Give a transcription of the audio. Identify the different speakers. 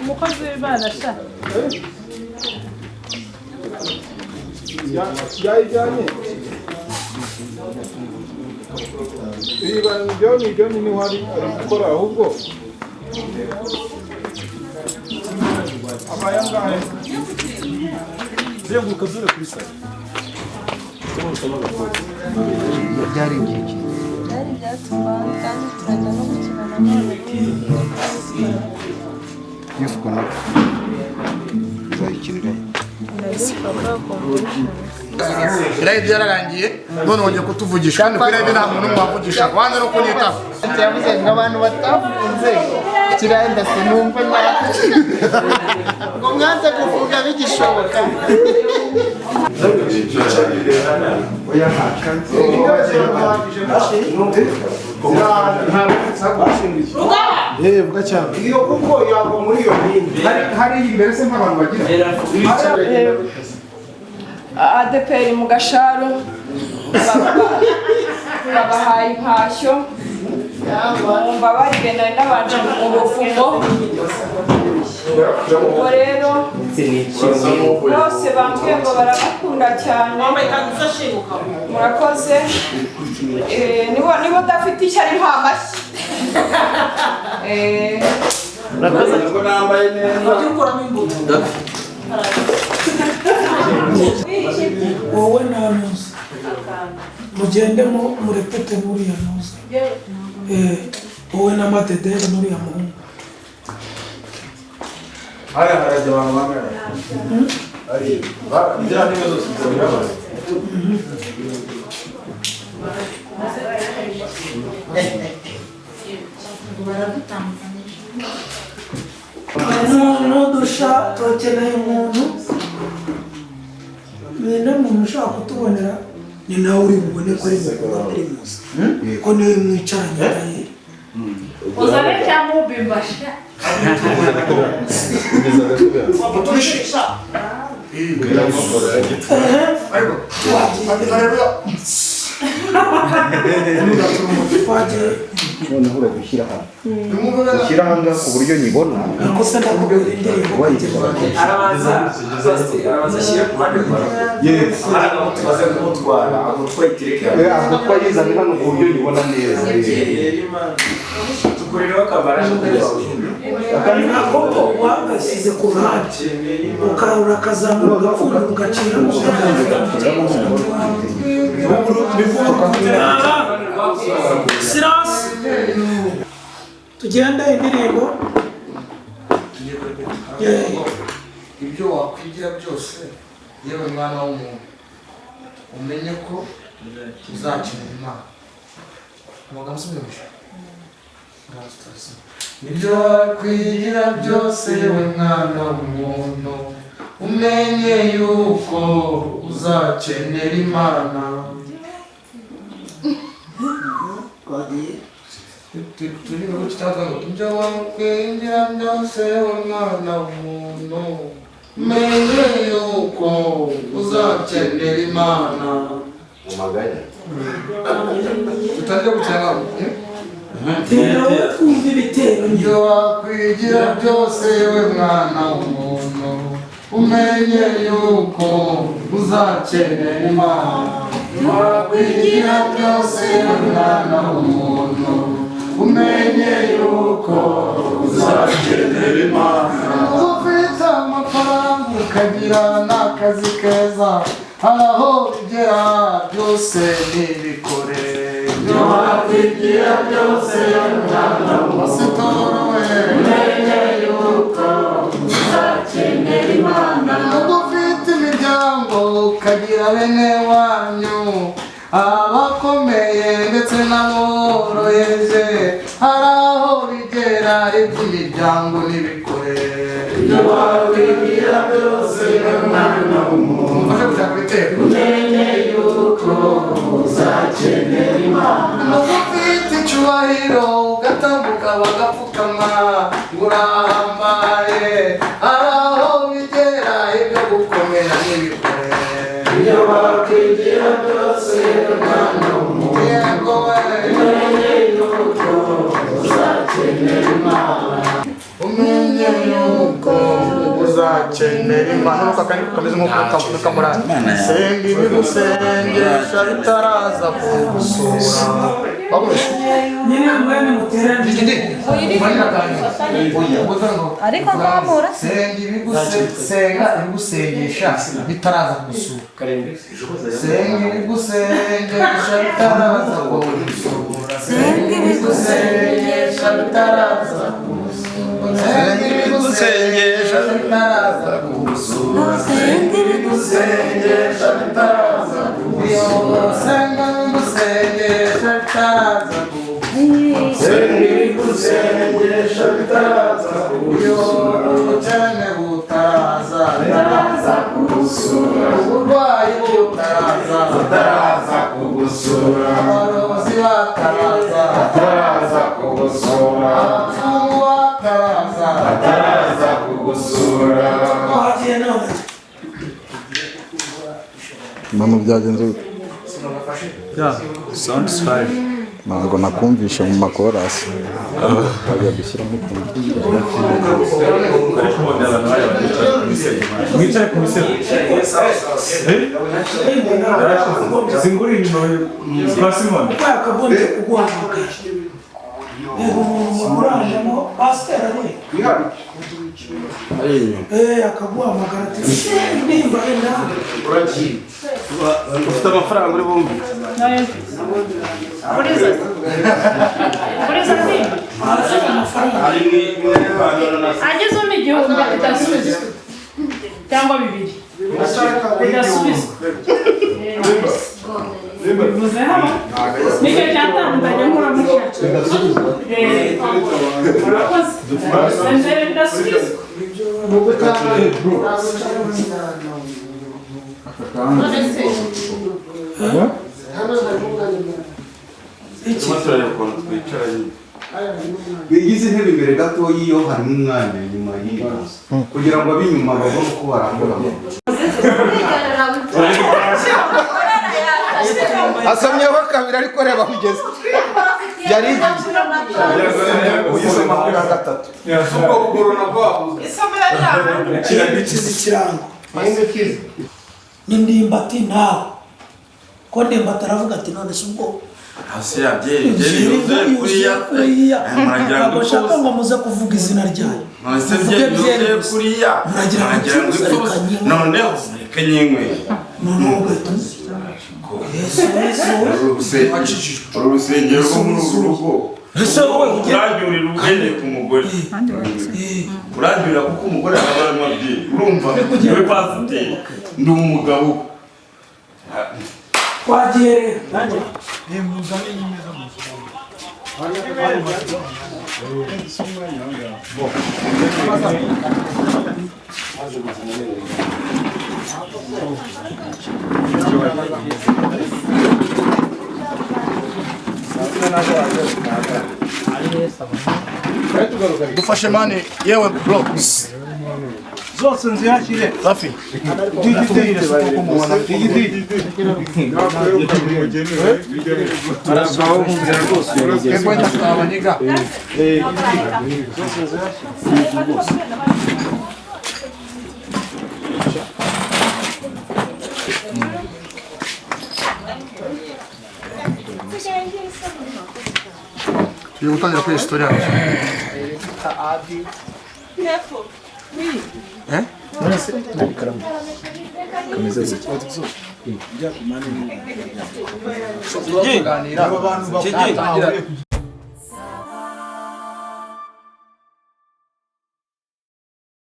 Speaker 1: umukozi w'Imana sha
Speaker 2: yayijyanye ibyo ni wari ari gukora ahubwo abayangahe zenguruka zure kuri sale
Speaker 3: byari igihe
Speaker 4: byari byatuma kandi turajya no gukina na none
Speaker 3: Youth Connect uzayikinira
Speaker 5: Irayi byararangiye none wongeye kutuvugisha kandi kuri irayi nta muntu mwavugisha wanze no kunyitaho
Speaker 3: yavuze ngo abantu batafunze kirahenda sinumva ngo mwanze gufunga bigishoboka
Speaker 2: vuga cyane
Speaker 3: iyo kuko yagwa muri iyo bindi
Speaker 5: hari imbere se nk'abantu bagira
Speaker 6: ADPR mu Gasharu babahaye impashyo bumva barigenda n'abanje mu buvumo ubwo rero bose bambwiye ngo barabakunda cyane murakoze niba udafite icyo ari nta mashyi
Speaker 2: murakoze ngo nambaye neza
Speaker 7: wowe nanuza mugende murepete n'uriya nuza wowe n'amatedere n'uriya muhungu
Speaker 2: hariya harajya abantu bamwe ari bya niba zose zirabaye
Speaker 7: n'udusha tukeneye umuntu ni muntu ushaka kutubonera ni nawe uri bubone ko ari mukuru primus ko niwe mwicaranye naye
Speaker 1: uzane cyangwa ubimbasha
Speaker 3: noneho uragushyira hano ushyira hanga ku buryo nyibona
Speaker 7: akosa ndakubwira indirimbo
Speaker 8: arabaza ashyira ku ruhande rwa hano tubaze kumutwara aho twayitireke
Speaker 3: aho twayizanye hano ku buryo nyibona neza
Speaker 8: tukuriraho akamara
Speaker 7: akoko wagasize ku ruhande ukarura akazamura ugapfunda ugacira silence tugenda indirimbo
Speaker 5: ibyo wakwigira byose yewe mwana w'umuntu umenye ko uzakenera Imana amagambo asubirije ibyo wakwigira byose yewe mwana w'umuntu umenye yuko uzakenera Imana turi mu cyangwa ngo ibyo wakwigira byose yewe mwana w'umuntu umenye yuko uzakenera Imana
Speaker 8: umaganya
Speaker 5: tutajya gucyanga
Speaker 7: tera we twumva ibitero
Speaker 5: ibyo wakwigira byose yewe mwana w'umuntu umenye yuko uzakenera Imana wakwigira byose yewe mwana w'umuntu umenye yuko uzakenera Imana ufite amafaranga ukagira n'akazi keza hari aho bigera byose ntibikore ibyo wakwigira byose mwana w'umusitoro we umenye yuko uzakenera Imana nubwo ufite imiryango ukagira bene wanyu abakomeye ndetse n'aboroheje hari aho bigera iby'imiryango n'ibikore ibyo wakwigira byose mwana w'umuntu umenye yuko uzakenera Imana nubwo ufite icyubahiro ugatambuka bagapfukama urahambaye hari aho bigera ibyo gukomera n'ibikore ibyo wakwigira byose mwana w'umuntu yego we umenye yuko yuko uzakenera imana nuko kameze nk'uko kamurana senga ibigusengesha bitaraza kugusura
Speaker 7: nyine mwene muterane
Speaker 4: ariko nkamura
Speaker 5: senga ibigusengesha bitaraza kugusura senga ibigusengesha bitaraza kugusura senga ibigusengesha bitaraza kugusura senga ibigusengesha bitaraza kugusura senga ibigusengesha bitaraza kugusura senga ibigusengesha bitaraza senga ibigusengesha bitaraza kugusura ubukene butaraza kugusura uburwayi butaraza kugusura abarozi bataraza kugusura abapfumu bataraza kugusura.
Speaker 3: Mama byagenze gute?
Speaker 2: Sounds fine.
Speaker 3: Ntabwo nakumvishe mu makorasi. Bajya gushyiramo ukuntu.
Speaker 2: Mwicare ku misego. Zinguri inyuma kwa Simon.
Speaker 7: Yakagombye kuguhamagara. Murajemo pasiteri ari akaguhamagara ati nimba wenda
Speaker 2: Ufite amafaranga uri bumve.
Speaker 1: Kuriza ati ageze mu igihumbi kitasubizwa cyangwa bibiri bidasubizwa bivuze hano nicyo cyatandukanye nk'uramushaka murakoze mbere bidasubizwa
Speaker 8: Bigize intebe imbere gato y'iyo harimo umwanya inyuma y'iyo kugira ngo ab'inyuma babone uko barambura.
Speaker 3: Asomyeho kabiri ariko reba kugeza. Yari
Speaker 8: Uyisoma kuri gatatu. Ubwo bugorona bwabuze.
Speaker 6: isomera cyane
Speaker 7: kizi ikirango n'indimbati nawe ko ndimbati aravuga ati none se ubwo
Speaker 2: Hasi yabyeyi kuriya.
Speaker 7: ntabwo nshaka ngo muze kuvuga izina ryayo
Speaker 2: Nonese byeyi kuriya.
Speaker 7: muragira ngo cyuzerekanye
Speaker 2: None reka nyinkwe.
Speaker 7: noneho ugahita
Speaker 2: Uru rusengero rwo muri uru rugo.
Speaker 7: ese wowe
Speaker 2: Uranyurira ubwenge ku mugore. Uranyurira kuko umugore aba amabyeyi. Urumva niwe pasiteri. Ndi umugabo.
Speaker 7: twagiye rero
Speaker 5: dufashe mani yewe bro
Speaker 2: Zose nzihashyire.
Speaker 5: safi kwenda abaniga tugiye gutangira kuri historia